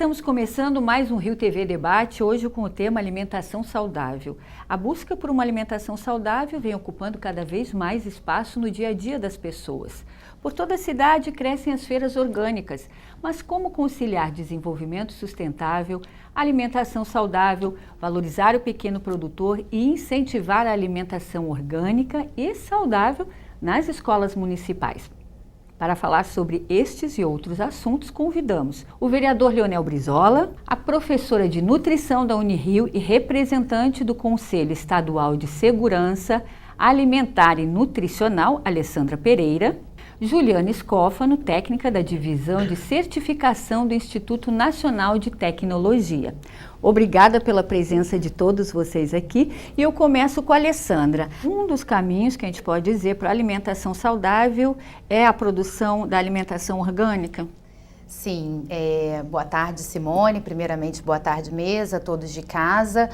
estamos começando mais um Rio TV Debate, hoje com o tema alimentação saudável. A busca por uma alimentação saudável vem ocupando cada vez mais espaço no dia a dia das pessoas. Por toda a cidade crescem as feiras orgânicas, mas como conciliar desenvolvimento sustentável, alimentação saudável, valorizar o pequeno produtor e incentivar a alimentação orgânica e saudável nas escolas municipais? Para falar sobre estes e outros assuntos, convidamos o vereador Leonel Brizola, a professora de nutrição da Unirio e representante do Conselho Estadual de Segurança Alimentar e Nutricional, Alessandra Pereira, Juliana Scofano, técnica da Divisão de Certificação do Instituto Nacional de Tecnologia. Obrigada pela presença de todos vocês aqui e eu começo com a Alessandra. Um dos caminhos que a gente pode dizer para a alimentação saudável é a produção da alimentação orgânica? Sim, boa tarde, Simone. Primeiramente, boa tarde, mesa, todos de casa.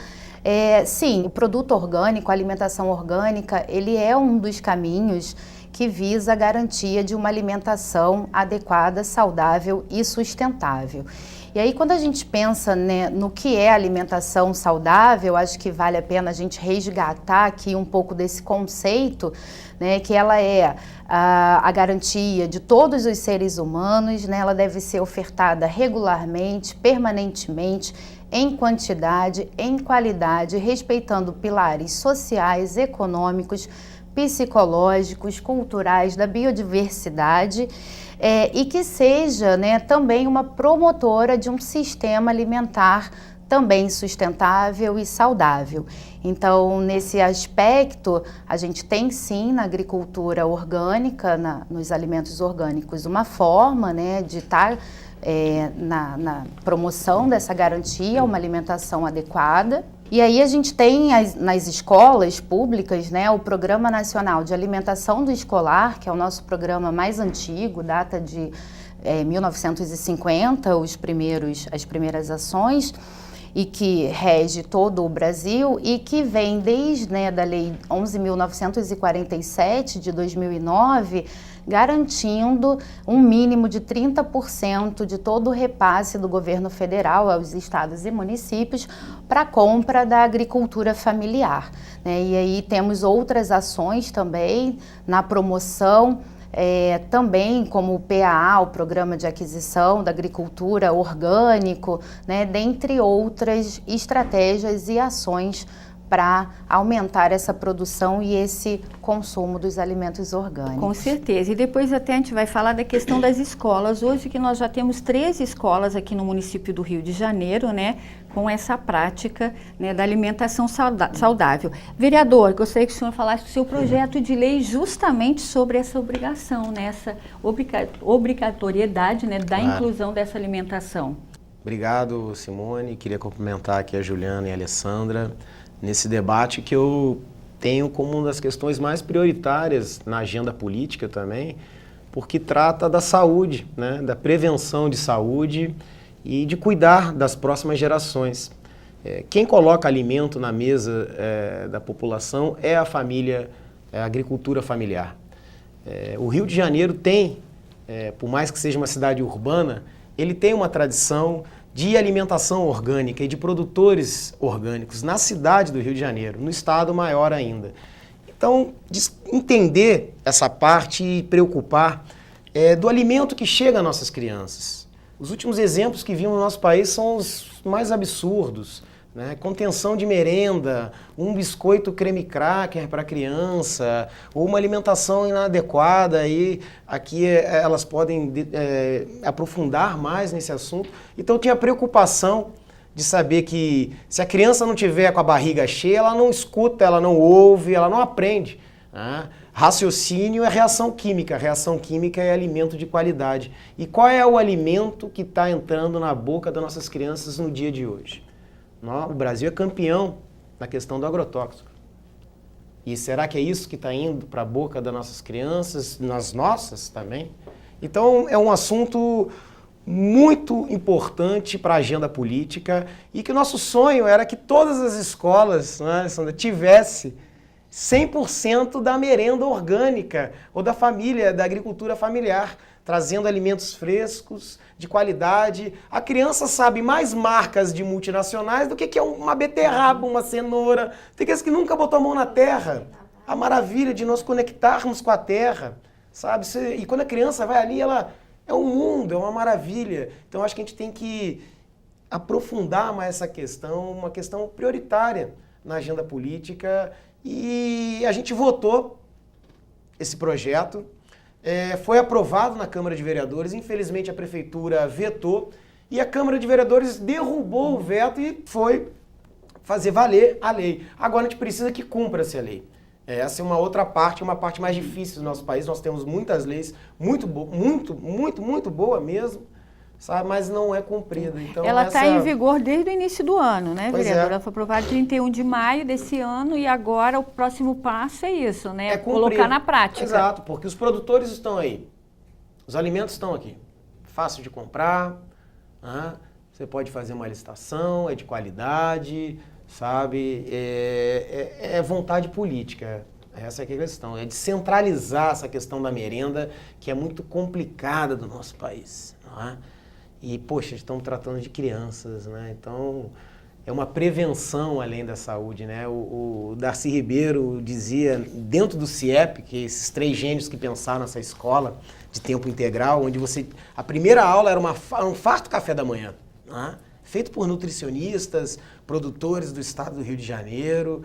Sim, o produto orgânico, a alimentação orgânica, ele é um dos caminhos que visa a garantia de uma alimentação adequada, saudável e sustentável. E aí, quando a gente pensa, né, no que é alimentação saudável, acho que vale a pena a gente resgatar aqui um pouco desse conceito, né, que ela é a garantia de todos os seres humanos, né, ela deve ser ofertada regularmente, permanentemente, em quantidade, em qualidade, respeitando pilares sociais, econômicos, psicológicos, culturais, da biodiversidade e que seja, né, também uma promotora de um sistema alimentar também sustentável e saudável. Então, nesse aspecto, a gente tem sim na agricultura orgânica, nos alimentos orgânicos, uma forma, né, de estar na promoção dessa garantia, uma alimentação adequada. E aí a gente tem nas escolas públicas, né, o Programa Nacional de Alimentação do Escolar, que é o nosso programa mais antigo, data de 1950, as primeiras ações, e que rege todo o Brasil e que vem desde, né, da Lei 11.947 de 2009, garantindo um mínimo de 30% de todo o repasse do governo federal aos estados e municípios para a compra da agricultura familiar, né? E aí temos outras ações também na promoção, também como o PAA, o Programa de Aquisição da Agricultura Orgânico, né? Dentre outras estratégias e ações para aumentar essa produção e esse consumo dos alimentos orgânicos. Com certeza. E depois até a gente vai falar da questão das escolas. Hoje que nós já temos 13 escolas aqui no município do Rio de Janeiro, né, com essa prática, né, da alimentação saudável. Vereador, gostaria que o senhor falasse do seu projeto de lei justamente sobre essa obrigação, né, essa obrigatoriedade, né, da inclusão dessa alimentação. Obrigado, Simone. Queria cumprimentar aqui a Juliana e a Alessandra nesse debate que eu tenho como uma das questões mais prioritárias na agenda política também, porque trata da saúde, né, da prevenção de saúde e de cuidar das próximas gerações. Quem coloca alimento na mesa da população é a família, é a agricultura familiar. O Rio de Janeiro tem, por mais que seja uma cidade urbana, ele tem uma tradição de alimentação orgânica e de produtores orgânicos na cidade do Rio de Janeiro, no estado maior ainda. Então, entender essa parte e preocupar do alimento que chega às nossas crianças. Os últimos exemplos que vimos no nosso país são os mais absurdos, né? Contenção de merenda, um biscoito creme cracker para a criança, ou uma alimentação inadequada, e aqui elas podem aprofundar mais nesse assunto. Então tinha preocupação de saber que se a criança não tiver com a barriga cheia, ela não escuta, ela não ouve, ela não aprende, né? Raciocínio é reação química é alimento de qualidade. E qual é o alimento que está entrando na boca das nossas crianças no dia de hoje? O Brasil é campeão na questão do agrotóxico. E será que é isso que está indo para a boca das nossas crianças, nas nossas também? Então é um assunto muito importante para a agenda política e que o nosso sonho era que todas as escolas, né, Alessandra, tivesse 100% da merenda orgânica ou da família, da agricultura familiar trazendo alimentos frescos, de qualidade. A criança sabe mais marcas de multinacionais do que é uma beterraba, uma cenoura. Tem criança que nunca botou a mão na terra. A maravilha de nós conectarmos com a terra, sabe? E quando a criança vai ali, ela é um mundo, é uma maravilha. Então acho que a gente tem que aprofundar mais essa questão, uma questão prioritária na agenda política. E a gente votou esse projeto. Foi aprovado na Câmara de Vereadores, infelizmente a Prefeitura vetou e a Câmara de Vereadores derrubou o veto e foi fazer valer a lei. Agora a gente precisa que cumpra-se a lei. Essa é uma outra parte, uma parte mais difícil do nosso país. Nós temos muitas leis muito boa mesmo, sabe? Mas não é cumprida. Então, ela está em vigor desde o início do ano, né, vereadora? Ela foi aprovada 31 de maio desse ano e agora o próximo passo é isso, né? Colocar na prática. Exato, porque os produtores estão aí, os alimentos estão aqui, fácil de comprar, você pode fazer uma licitação, é de qualidade, sabe? É vontade política. Essa é a questão, é de centralizar essa questão da merenda, que é muito complicada do nosso país, não é? E, poxa, estamos tratando de crianças, né? Então, é uma prevenção além da saúde, né? O Darcy Ribeiro dizia, dentro do CIEP, que esses 3 gênios que pensaram nessa escola de tempo integral, onde a primeira aula era um farto café da manhã, né? Feito por nutricionistas, produtores do estado do Rio de Janeiro.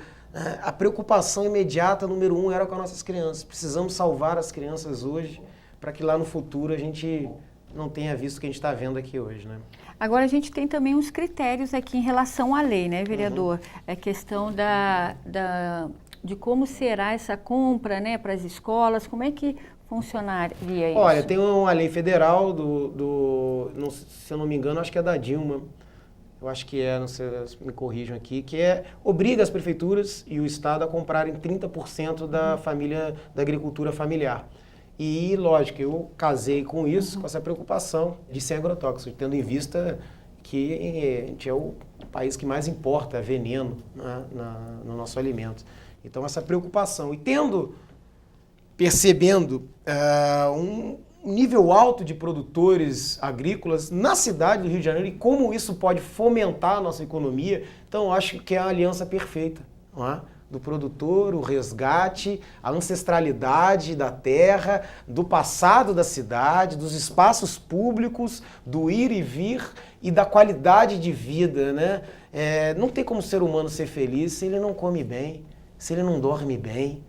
A preocupação imediata, número 1, era com as nossas crianças. Precisamos salvar as crianças hoje, para que lá no futuro a gente não tenha visto o que a gente está vendo aqui hoje, né? Agora a gente tem também uns critérios aqui em relação à lei, né, vereador? É questão de como será essa compra, né, para as escolas, como é que funcionaria isso? Olha, tem uma lei federal se eu não me engano, acho que é da Dilma, eu acho que não sei, me corrijam aqui, que obriga as prefeituras e o Estado a comprarem 30% da agricultura familiar. E, lógico, eu casei com isso, com essa preocupação de sem agrotóxico, tendo em vista que a gente é o país que mais importa veneno, né, no nosso alimento. Então, essa preocupação. E percebendo um nível alto de produtores agrícolas na cidade do Rio de Janeiro e como isso pode fomentar a nossa economia, então, eu acho que é a aliança perfeita, não é? Do produtor, o resgate, a ancestralidade da terra, do passado da cidade, dos espaços públicos, do ir e vir e da qualidade de vida, né? Não tem como o ser humano ser feliz se ele não come bem, se ele não dorme bem,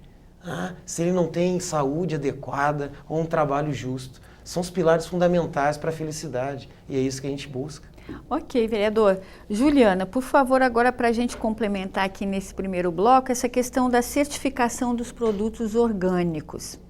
se ele não tem saúde adequada ou um trabalho justo. São os pilares fundamentais para a felicidade e é isso que a gente busca. Ok, vereador. Juliana, por favor, agora para a gente complementar aqui nesse primeiro bloco, essa questão da certificação dos produtos orgânicos.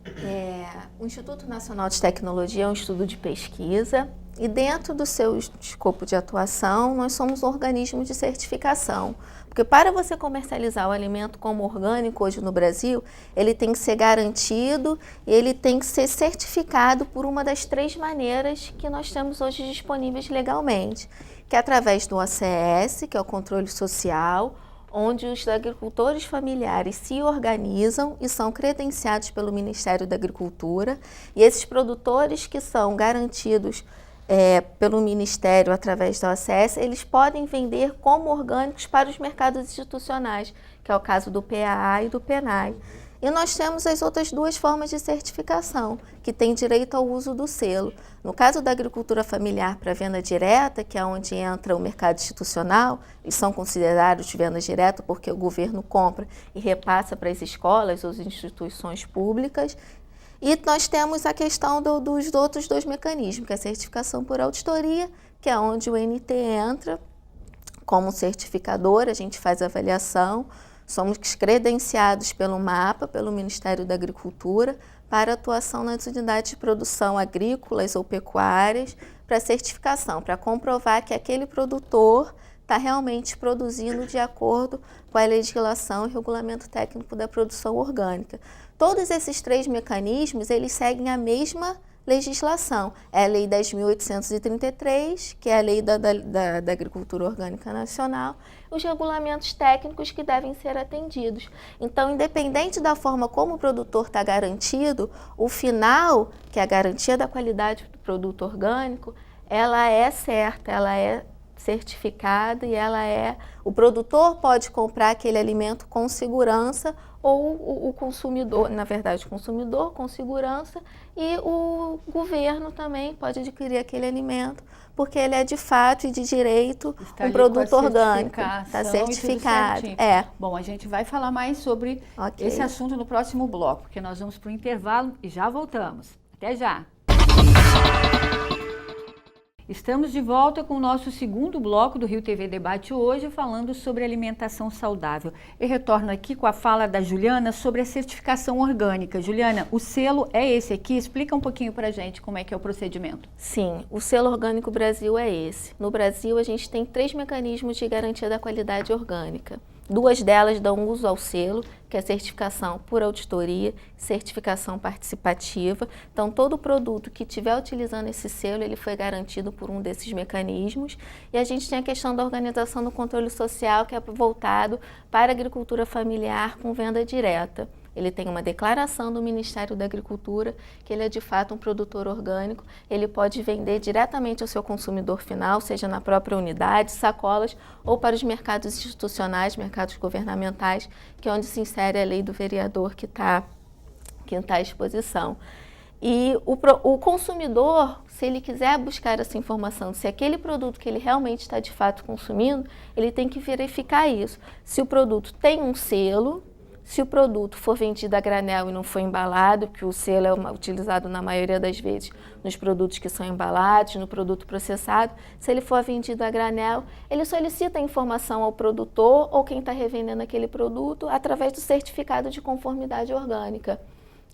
O Instituto Nacional de Tecnologia é um estudo de pesquisa e dentro do seu escopo de atuação, nós somos um organismo de certificação. Porque para você comercializar o alimento como orgânico hoje no Brasil, ele tem que ser garantido, ele tem que ser certificado por uma das 3 maneiras que nós temos hoje disponíveis legalmente, que é através do ACS, que é o controle social, onde os agricultores familiares se organizam e são credenciados pelo Ministério da Agricultura, e esses produtores que são garantidos pelo Ministério, através do ACS, eles podem vender como orgânicos para os mercados institucionais, que é o caso do PAA e do PENAI. E nós temos as outras 2 formas de certificação, que têm direito ao uso do selo. No caso da agricultura familiar para venda direta, que é onde entra o mercado institucional, eles são considerados de venda direta porque o governo compra e repassa para as escolas ou as instituições públicas. E nós temos a questão dos outros 2 mecanismos, que é a certificação por auditoria, que é onde o NT entra como certificador, a gente faz a avaliação, somos credenciados pelo MAPA, pelo Ministério da Agricultura, para atuação nas unidades de produção agrícolas ou pecuárias, para certificação, para comprovar que aquele produtor está realmente produzindo de acordo com a legislação e regulamento técnico da produção orgânica. Todos esses 3 mecanismos, eles seguem a mesma legislação. É a Lei 10.833, que é a Lei da Agricultura Orgânica Nacional, os regulamentos técnicos que devem ser atendidos. Então, independente da forma como o produtor está garantido, o final, que é a garantia da qualidade do produto orgânico, ela é certa, ela é certificada e o produtor pode comprar aquele alimento com segurança ou o consumidor, na verdade, o consumidor com segurança, e o governo também pode adquirir aquele alimento, porque ele é de fato e de direito um produto orgânico. Está certificado. Bom, a gente vai falar mais sobre esse assunto no próximo bloco, porque nós vamos para o intervalo e já voltamos. Até já! Estamos de volta com o nosso segundo bloco do Rio TV Debate hoje, falando sobre alimentação saudável. Eu retorno aqui com a fala da Juliana sobre a certificação orgânica. Juliana, o selo é esse aqui? Explica um pouquinho pra gente como é que é o procedimento. Sim, o selo orgânico Brasil é esse. No Brasil, a gente tem 3 mecanismos de garantia da qualidade orgânica. 2 delas dão uso ao selo, que é a certificação por auditoria, certificação participativa. Então, todo produto que estiver utilizando esse selo, ele foi garantido por um desses mecanismos. E a gente tem a questão da organização do controle social, que é voltado para a agricultura familiar com venda direta. Ele tem uma declaração do Ministério da Agricultura, que ele é de fato um produtor orgânico. Ele pode vender diretamente ao seu consumidor final, seja na própria unidade, sacolas, ou para os mercados institucionais, mercados governamentais, que é onde se insere a lei do vereador que está à exposição. E o consumidor, se ele quiser buscar essa informação, se aquele produto que ele realmente está de fato consumindo, ele tem que verificar isso. Se o produto tem um selo, se o produto for vendido a granel e não for embalado, que o selo é utilizado na maioria das vezes nos produtos que são embalados, no produto processado, se ele for vendido a granel, ele solicita a informação ao produtor ou quem está revendendo aquele produto através do certificado de conformidade orgânica.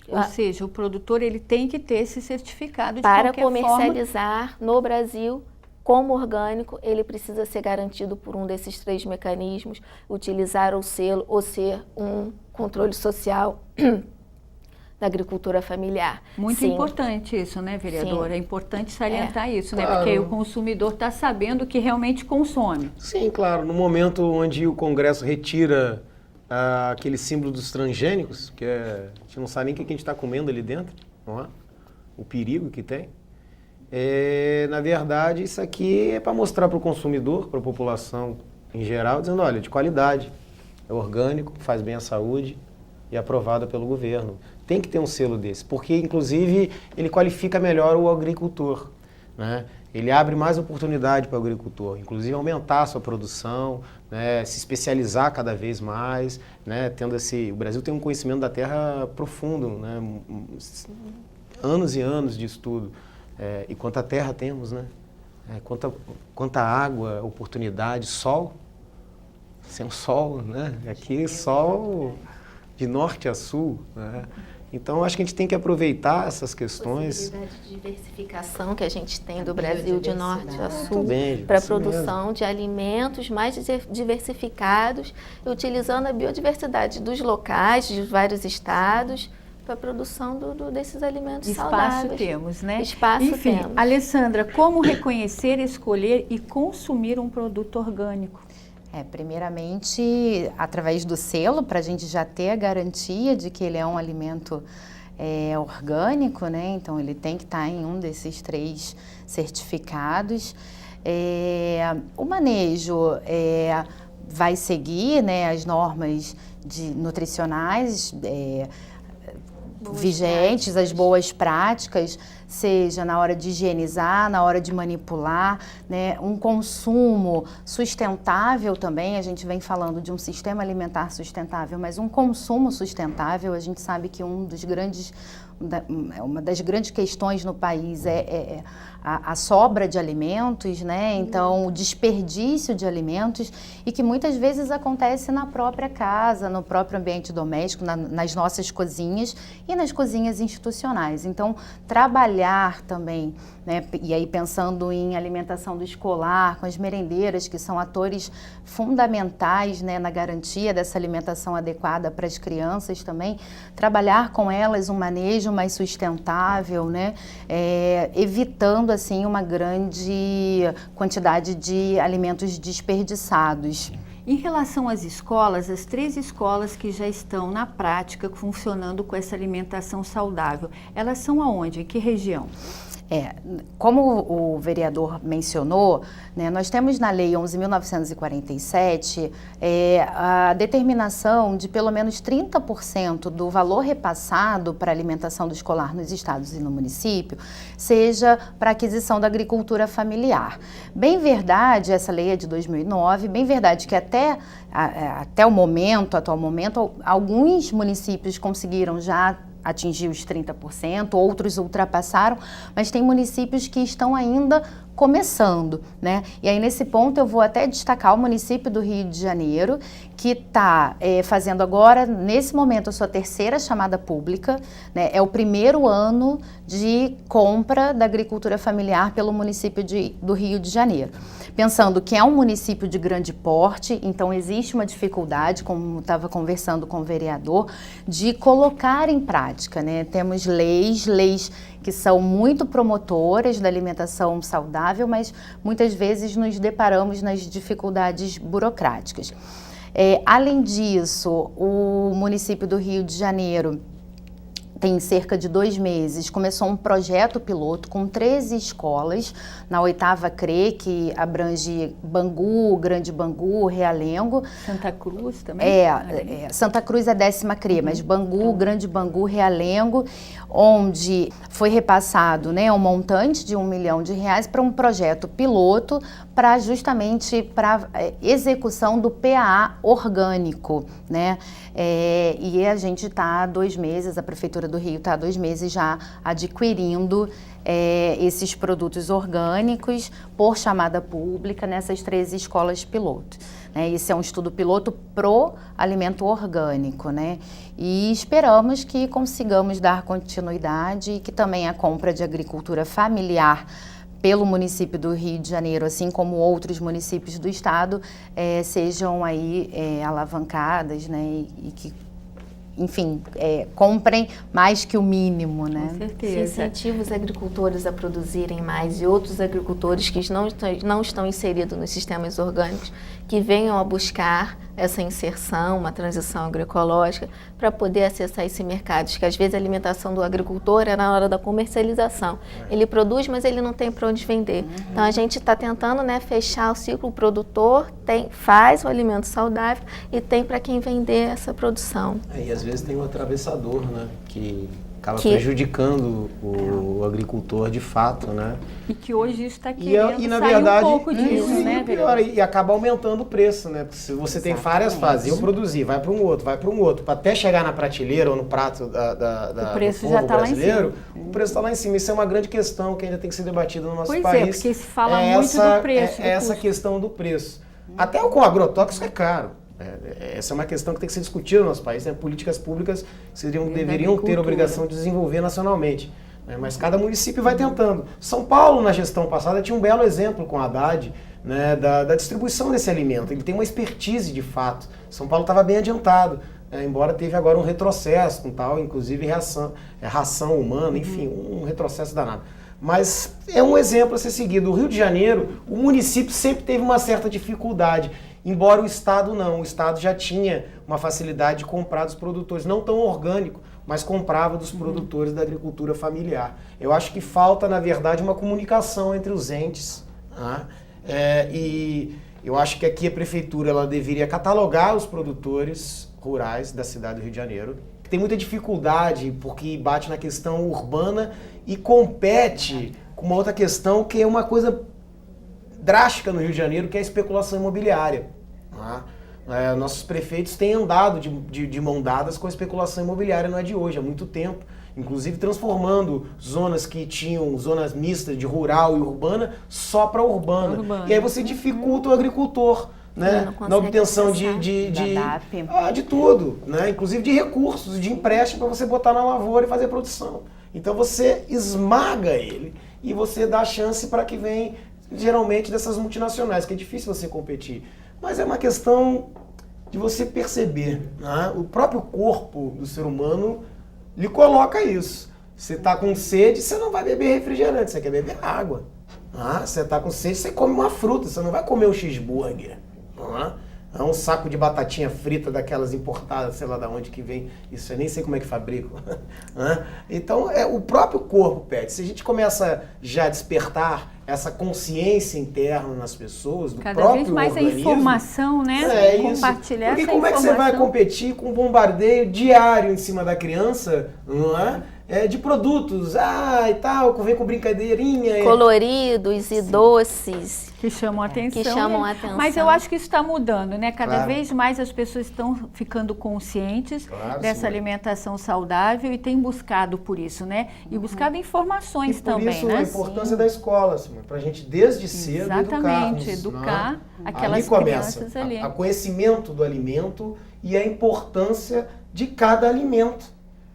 Ou seja, o produtor ele tem que ter esse certificado de qualquer forma. Para comercializar no Brasil como orgânico, ele precisa ser garantido por um desses 3 mecanismos, utilizar o selo ou ser um controle social da agricultura familiar. Muito importante isso, né, vereadora? É importante salientar isso, né? Porque aí o consumidor está sabendo o que realmente consome. Sim, claro. No momento onde o Congresso retira aquele símbolo dos transgênicos, que a gente não sabe nem o que a gente está comendo ali dentro, não é? O perigo que tem. Na verdade, isso aqui é para mostrar para o consumidor, para a população em geral, dizendo, olha, de qualidade, é orgânico, faz bem à saúde e é aprovado pelo governo. Tem que ter um selo desse, porque, inclusive, ele qualifica melhor o agricultor, né? Ele abre mais oportunidade para o agricultor, inclusive aumentar a sua produção, né? Se especializar cada vez mais, né? O Brasil tem um conhecimento da terra profundo, né? Anos e anos de estudo. E quanta terra temos, né? Quanta água, oportunidade, sol. Sem sol, né? Aqui sol de norte a sul, né? Então, acho que a gente tem que aproveitar essas questões. A possibilidade de diversificação que a gente tem do Brasil de norte a sul para a produção de alimentos mais diversificados, e utilizando a biodiversidade dos locais, de vários estados, para a produção desses alimentos saudáveis. Espaço temos, né? Espaço Enfim, temos. Alessandra, como reconhecer, escolher e consumir um produto orgânico? Primeiramente, através do selo, para a gente já ter a garantia de que ele é um alimento orgânico, né? Então, ele tem que estar em um desses 3 certificados. O manejo vai seguir, né, as normas nutricionais vigentes, as boas práticas, seja na hora de higienizar, na hora de manipular, né? Um consumo sustentável também, a gente vem falando de um sistema alimentar sustentável, mas um consumo sustentável, a gente sabe que uma das grandes questões no país é a sobra de alimentos, né? Então, o desperdício de alimentos, e que muitas vezes acontece na própria casa, no próprio ambiente doméstico, nas nossas cozinhas e nas cozinhas institucionais. Então, trabalhar trabalhar também, né? E aí pensando em alimentação do escolar, com as merendeiras, que são atores fundamentais, né, na garantia dessa alimentação adequada para as crianças também, trabalhar com elas um manejo mais sustentável, né? Evitando assim uma grande quantidade de alimentos desperdiçados. Em relação às escolas, as 3 escolas que já estão na prática funcionando com essa alimentação saudável, elas são aonde? Em que região? Como o vereador mencionou, né, nós temos na Lei 11.947 a determinação de pelo menos 30% do valor repassado para a alimentação do escolar nos estados e no município seja para aquisição da agricultura familiar. Bem verdade, essa lei é de 2009, bem verdade que até o atual momento, alguns municípios conseguiram já atingir os 30%, outros ultrapassaram, mas tem municípios que estão ainda começando, né? E aí nesse ponto eu vou até destacar o município do Rio de Janeiro, que está fazendo agora, nesse momento, a sua 3ª chamada pública, né? É o primeiro ano de compra da agricultura familiar pelo município do Rio de Janeiro. Pensando que é um município de grande porte, então existe uma dificuldade, como estava conversando com o vereador, de colocar em prática, né? Temos leis que são muito promotoras da alimentação saudável, mas muitas vezes nos deparamos nas dificuldades burocráticas. Além disso, o município do Rio de Janeiro tem cerca de 2 meses, começou um projeto piloto com 13 escolas na 8ª CRE, que abrange Bangu, Grande Bangu, Realengo. Santa Cruz também? Santa Cruz é 10ª CRE, mas Bangu, Grande Bangu, Realengo, onde foi repassado, né, um montante de R$1 milhão para um projeto piloto justamente para execução do PAA orgânico, né? E a gente está há 2 meses, a Prefeitura do Rio está há 2 meses já adquirindo esses produtos orgânicos por chamada pública nessas 13 escolas piloto. Esse é um estudo piloto pro alimento orgânico, né? E esperamos que consigamos dar continuidade e que também a compra de agricultura familiar pelo município do Rio de Janeiro, assim como outros municípios do estado, sejam aí alavancadas, né? E que, enfim, comprem mais que o mínimo, né? Com certeza. Se incentiva os agricultores a produzirem mais e outros agricultores que não estão inseridos nos sistemas orgânicos, que venham a buscar essa inserção, uma transição agroecológica, para poder acessar esse mercado. Que às vezes a alimentação do agricultor é na hora da comercialização. Ele produz, mas ele não tem para onde vender. Então a gente está tentando, né, fechar o ciclo. O produtor faz o alimento saudável e tem para quem vender essa produção. E às vezes tem um atravessador, né, que acaba prejudicando o agricultor de fato, né? E que hoje está querendo na sair verdade, um pouco disso, né, pior, e acaba aumentando o preço, né? Porque se você tem várias fases, eu produzi, vai para um outro, para até chegar na prateleira ou no prato o preço do já povo está brasileiro, lá em cima. O preço está lá em cima. Isso é uma grande questão que ainda tem que ser debatida no nosso país. Pois porque se fala muito do preço. Essa questão do preço. Até o com agrotóxico é caro. Essa é uma questão que tem que ser discutida no nosso país, né? Políticas públicas deveriam ter a obrigação de desenvolver nacionalmente, né? Mas cada município vai tentando. São Paulo, na gestão passada, tinha um belo exemplo com a Haddad, né, da distribuição desse alimento. Ele tem uma expertise de fato. São Paulo estava bem adiantado, embora teve agora um retrocesso com tal, inclusive ração humana, enfim, um retrocesso danado. Mas é um exemplo a ser seguido. O Rio de Janeiro, o município sempre teve uma certa dificuldade, embora o Estado não. O Estado já tinha uma facilidade de comprar dos produtores, não tão orgânico, mas comprava dos produtores da agricultura familiar. Eu acho que falta, na verdade, uma comunicação entre os entes, né? E eu acho que aqui a Prefeitura ela deveria catalogar os produtores rurais da cidade do Rio de Janeiro, que tem muita dificuldade porque bate na questão urbana e compete com uma outra questão que é uma coisa drástica no Rio de Janeiro, que é a especulação imobiliária. Nossos prefeitos têm andado de mão dadas com a especulação imobiliária, não é de hoje, há muito tempo. Inclusive transformando zonas que tinham zonas mistas de rural e urbana só para urbana. E aí você dificulta o agricultor, né, na obtenção de tudo, né, inclusive de recursos, de empréstimo para você botar na lavoura e fazer produção. Então você esmaga ele e você dá chance para que venha, geralmente, dessas multinacionais, que é difícil você competir. Mas é uma questão de você perceber, né? O próprio corpo do ser humano lhe coloca isso. Você está com sede, você não vai beber refrigerante, você quer beber água. Você está com sede, você come uma fruta, você não vai comer um cheeseburger. É um saco de batatinha frita daquelas importadas, sei lá de onde que vem, isso eu nem sei como é que fabrico. Então, é o próprio corpo pede. Se a gente começa já a despertar essa consciência interna nas pessoas, do cada próprio vez mais organismo, a informação, né? isso. Compartilhar Porque essa como é que você vai informação. competir com um bombardeio diário em cima da criança, não é? De produtos, e tal, vem com brincadeirinha. Coloridos e doces. Que chamam a atenção. Que chamam a atenção. Mas eu acho que isso está mudando, né? Cada Claro. vez mais as pessoas estão ficando conscientes Claro, dessa sim. alimentação saudável e têm buscado por isso, né? E buscado informações E por também, isso né? a importância da escola, Simone, pra gente desde cedo Exatamente, educar aquelas ali começa crianças ali. a conhecimento do alimento e a importância de cada alimento,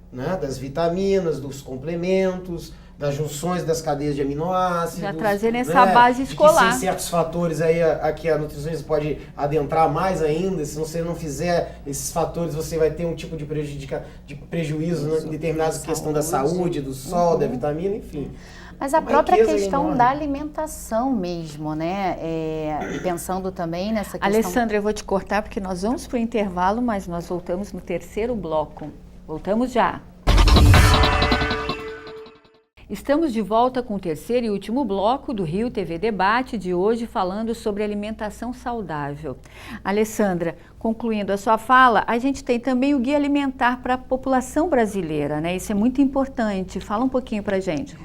né? Das vitaminas, dos complementos, das junções das cadeias de aminoácidos. Já trazendo essa base de que escolar. sem certos fatores aí aqui a nutricionista pode adentrar mais ainda. Se você não fizer esses fatores, você vai ter um tipo de prejuízo em determinadas questões da saúde, do sol, da vitamina, enfim. Mas a Uma própria riqueza questão enorme. da alimentação mesmo, né? Pensando também nessa questão... Alessandra, eu vou te cortar porque nós vamos para o intervalo, mas nós voltamos no terceiro bloco. Voltamos já. Estamos de volta com o terceiro e último bloco do Rio TV Debate de hoje, falando sobre alimentação saudável. Alessandra, concluindo a sua fala, a gente tem também o Guia Alimentar para a população brasileira, né? Isso é muito importante. Fala um pouquinho para a gente.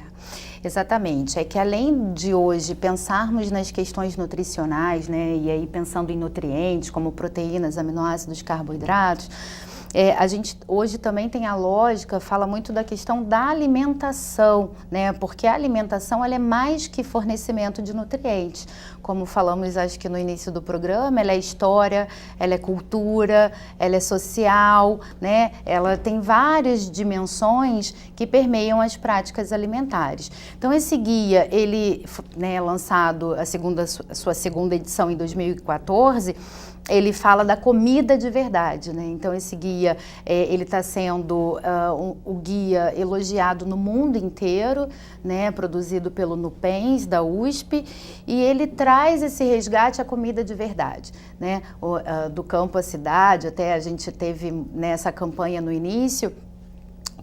Exatamente, é que além de hoje pensarmos nas questões nutricionais, né, e aí pensando em nutrientes como proteínas, aminoácidos, carboidratos, a gente hoje também tem a lógica, fala muito da questão da alimentação, né? Porque a alimentação ela é mais que fornecimento de nutrientes. Como falamos, acho que no início do programa, ela é história, ela é cultura, ela é social, né? Ela tem várias dimensões que permeiam as práticas alimentares. Então esse guia, ele, né, lançado sua segunda edição em 2014, ele fala da comida de verdade, né? Então esse guia, ele está sendo o guia elogiado no mundo inteiro, né? Produzido pelo Nupens, da USP, e ele traz esse resgate à comida de verdade, né? Do campo à cidade, até a gente teve nessa campanha no início,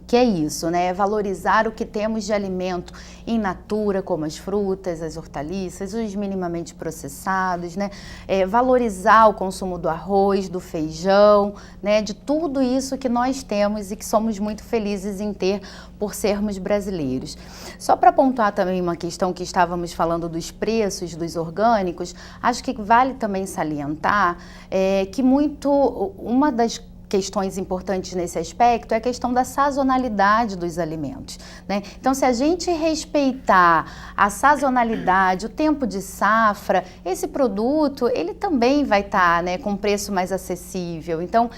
que é isso, né? É valorizar o que temos de alimento in natura, como as frutas, as hortaliças, os minimamente processados, né? Valorizar o consumo do arroz, do feijão, né? De tudo isso que nós temos e que somos muito felizes em ter por sermos brasileiros. Só para pontuar também uma questão que estávamos falando dos preços dos orgânicos, acho que vale também salientar que uma das questões importantes nesse aspecto é a questão da sazonalidade dos alimentos, né? Então, se a gente respeitar a sazonalidade, o tempo de safra, esse produto, ele também vai estar, né, com um preço mais acessível. Então,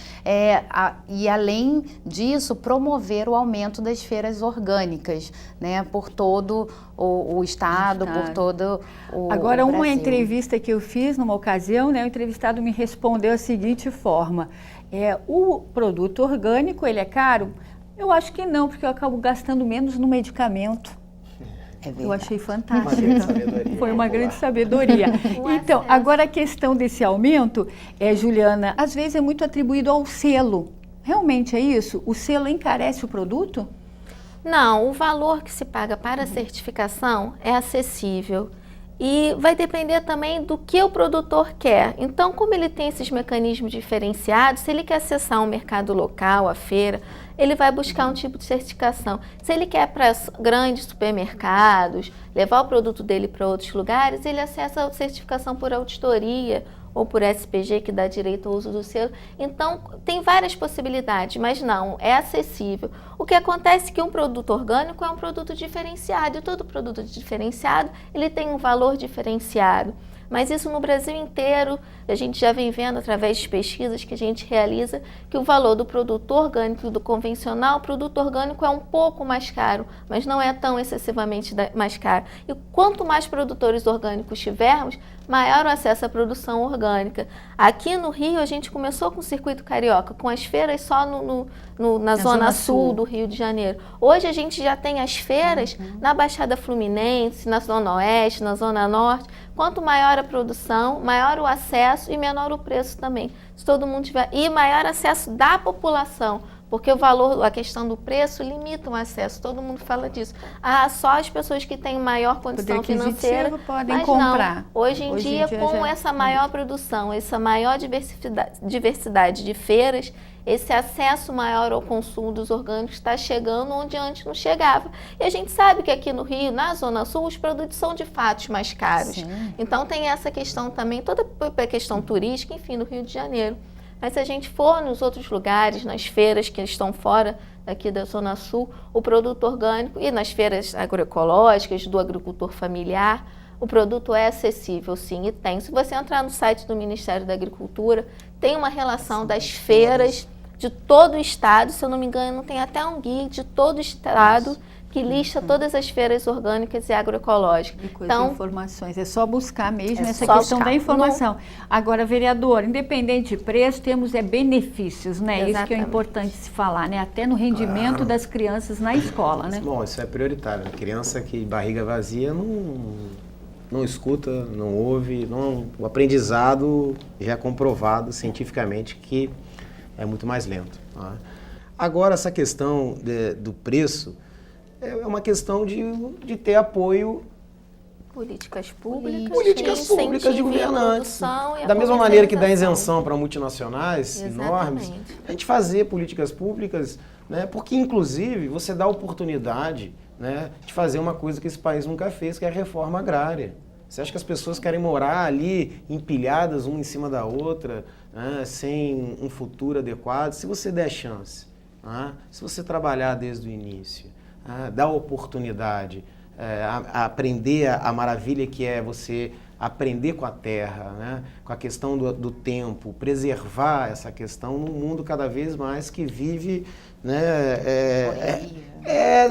e além disso, promover o aumento das feiras orgânicas, né, por todo o estado, por todo o Agora, Brasil. uma entrevista que eu fiz numa ocasião, né, o entrevistado me respondeu da seguinte forma: o produto orgânico, ele é caro? Eu acho que não, porque eu acabo gastando menos no medicamento. Eu achei fantástico. Uma grande sabedoria. Foi uma grande sabedoria. Então, agora a questão desse aumento, Juliana, às vezes é muito atribuído ao selo. Realmente é isso? O selo encarece o produto? Não, o valor que se paga para a certificação é acessível e vai depender também do que o produtor quer. Então, como ele tem esses mecanismos diferenciados, se ele quer acessar um mercado local, a feira, ele vai buscar um tipo de certificação. Se ele quer para grandes supermercados, levar o produto dele para outros lugares, ele acessa a certificação por auditoria ou por SPG, que dá direito ao uso do selo. Então, tem várias possibilidades, mas não, é acessível. O que acontece é que um produto orgânico é um produto diferenciado, e todo produto diferenciado, ele tem um valor diferenciado. Mas isso no Brasil inteiro, a gente já vem vendo através de pesquisas que a gente realiza que o valor do produto orgânico e do convencional, o produto orgânico é um pouco mais caro, mas não é tão excessivamente mais caro. E quanto mais produtores orgânicos tivermos, maior o acesso à produção orgânica. Aqui no Rio, a gente começou com o Circuito Carioca, com as feiras só na Zona Sul do Rio de Janeiro. Hoje a gente já tem as feiras na Baixada Fluminense, na Zona Oeste, na Zona Norte. Quanto maior a produção, maior o acesso e menor o preço também. Se todo mundo tiver, e maior acesso da população, porque o valor, a questão do preço limita o acesso, todo mundo fala disso. Só as pessoas que têm maior condição financeira podem comprar. Não. Hoje em dia, com essa maior produção, essa maior diversidade de feiras, esse acesso maior ao consumo dos orgânicos está chegando onde antes não chegava. E a gente sabe que aqui no Rio, na Zona Sul, os produtos são de fato mais caros. Sim. Então tem essa questão também, toda a questão turística, enfim, no Rio de Janeiro. Mas se a gente for nos outros lugares, nas feiras que estão fora aqui da Zona Sul, o produto orgânico e nas feiras agroecológicas, do agricultor familiar, o produto é acessível, sim, e tem. Se você entrar no site do Ministério da Agricultura, tem uma relação das feiras de todo o estado, se eu não me engano, tem até um guia de todo o estado que lista todas as feiras orgânicas e agroecológicas. Então, informações, é só buscar mesmo essa só questão buscar. da informação. Agora, vereador, independente de preço, temos benefícios, né? Exatamente. Isso que é importante se falar, né? Até no rendimento das crianças na escola, né? Bom, isso é prioritário. A criança que barriga vazia não escuta, não ouve, o aprendizado já é comprovado cientificamente que é muito mais lento. Tá? Agora, essa questão do preço é uma questão de ter apoio. Políticas públicas De governantes. Da mesma maneira que dá isenção para multinacionais enormes, a gente fazer políticas públicas, né, porque inclusive você dá oportunidade, né, de fazer uma coisa que esse país nunca fez, que é a reforma agrária. Você acha que as pessoas querem morar ali empilhadas uma em cima da outra, né, sem um futuro adequado? Se você der chance, né, se você trabalhar desde o início, dar oportunidade, aprender a maravilha que é você aprender com a terra, né? Com a questão do tempo, preservar essa questão num mundo cada vez mais que vive, né,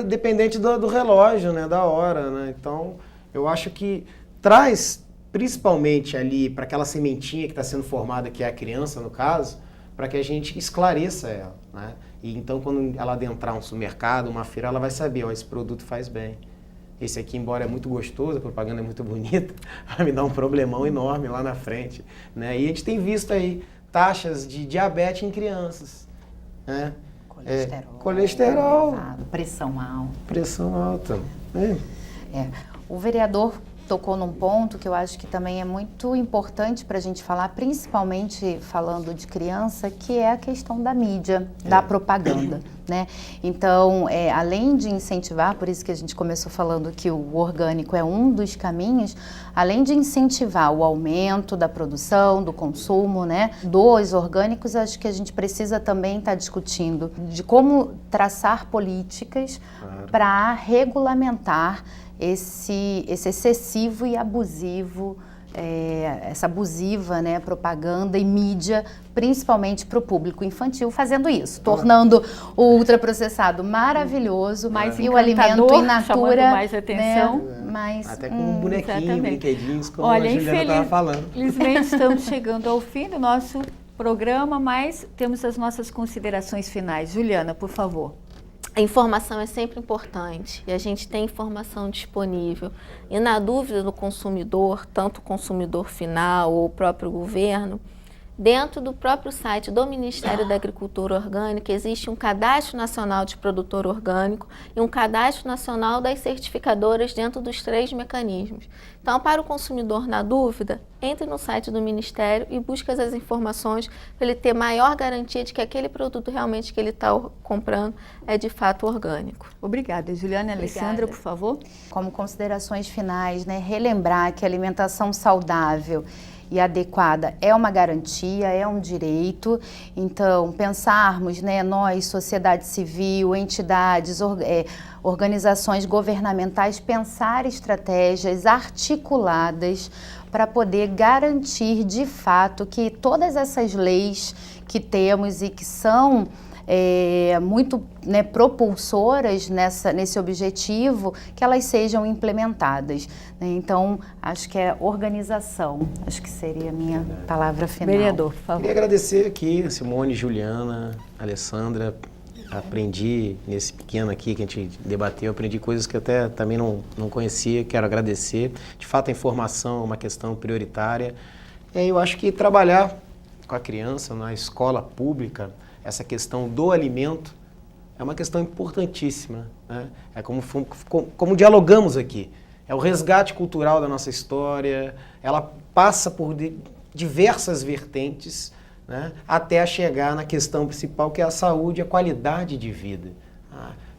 dependente do relógio, né, da hora, né? Então, eu acho que traz principalmente ali para aquela sementinha que está sendo formada, que é a criança, no caso, para que a gente esclareça ela, né? E então, quando ela adentrar um supermercado, uma feira, ela vai saber, esse produto faz bem. Esse aqui, embora é muito gostoso, a propaganda é muito bonita, vai me dar um problemão enorme lá na frente, né? E a gente tem visto aí taxas de diabetes em crianças, né? Colesterol. Pressão alta. O vereador tocou num ponto que eu acho que também é muito importante para a gente falar, principalmente falando de criança, que é a questão da mídia, da propaganda, né? Então, além de incentivar, por isso que a gente começou falando que o orgânico é um dos caminhos, além de incentivar o aumento da produção, do consumo, né, dos orgânicos, acho que a gente precisa também estar discutindo de como traçar políticas para regulamentar esse excessivo e abusivo, essa abusiva, né, propaganda e mídia, principalmente para o público infantil, fazendo isso, tornando o ultraprocessado maravilhoso e o alimento in natura, mais atenção, né, até com um bonequinho, brinquedinhos, como Olha, a Juliana estava falando. Infelizmente estamos chegando ao fim do nosso programa, mas temos as nossas considerações finais. Juliana, por favor. A informação é sempre importante e a gente tem informação disponível. E na dúvida do consumidor, tanto o consumidor final ou o próprio governo, dentro do próprio site do Ministério da Agricultura Orgânica existe um cadastro nacional de produtor orgânico e um cadastro nacional das certificadoras dentro dos 3 mecanismos. Então, para o consumidor na dúvida, entre no site do Ministério e busque as informações para ele ter maior garantia de que aquele produto realmente que ele está comprando é de fato orgânico. Obrigada. Juliana e Alessandra, por favor. Como considerações finais, né, relembrar que a alimentação saudável e adequada é uma garantia, é um direito. Então, pensarmos, né, nós, sociedade civil, entidades, organizações governamentais, pensar estratégias articuladas para poder garantir de fato que todas essas leis que temos e que são muito, né, propulsoras nesse objetivo, que elas sejam implementadas, né? Então, acho que é organização, acho que seria a minha palavra final. Vereador, por favor. Queria agradecer aqui, Simone, Juliana, Alessandra. Aprendi nesse pequeno aqui que a gente debateu, aprendi coisas que até também não conhecia, quero agradecer. De fato, a informação é uma questão prioritária. E aí eu acho que trabalhar com a criança na escola pública, essa questão do alimento, é uma questão importantíssima, né? É como dialogamos aqui. É o resgate cultural da nossa história, ela passa por diversas vertentes, né, até chegar na questão principal, que é a saúde e a qualidade de vida.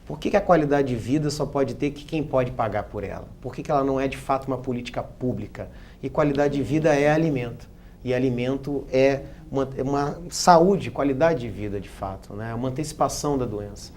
Por que a qualidade de vida só pode ter quem pode pagar por ela? Por que ela não é de fato uma política pública? E qualidade de vida é alimento. E alimento é uma saúde, qualidade de vida de fato, né? Uma antecipação da doença.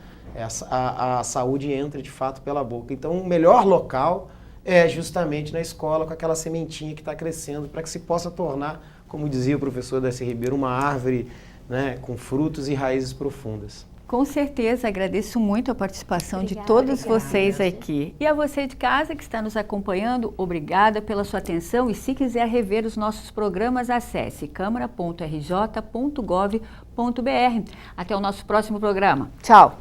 A saúde entra de fato pela boca. Então o melhor local é justamente na escola, com aquela sementinha que está crescendo, para que se possa tornar, como dizia o professor Darcy Ribeiro, uma árvore, né, com frutos e raízes profundas. Com certeza, agradeço muito a participação de todos vocês aqui. E a você de casa que está nos acompanhando, obrigada pela sua atenção, e se quiser rever os nossos programas, acesse câmara.rj.gov.br. Até o nosso próximo programa. Tchau!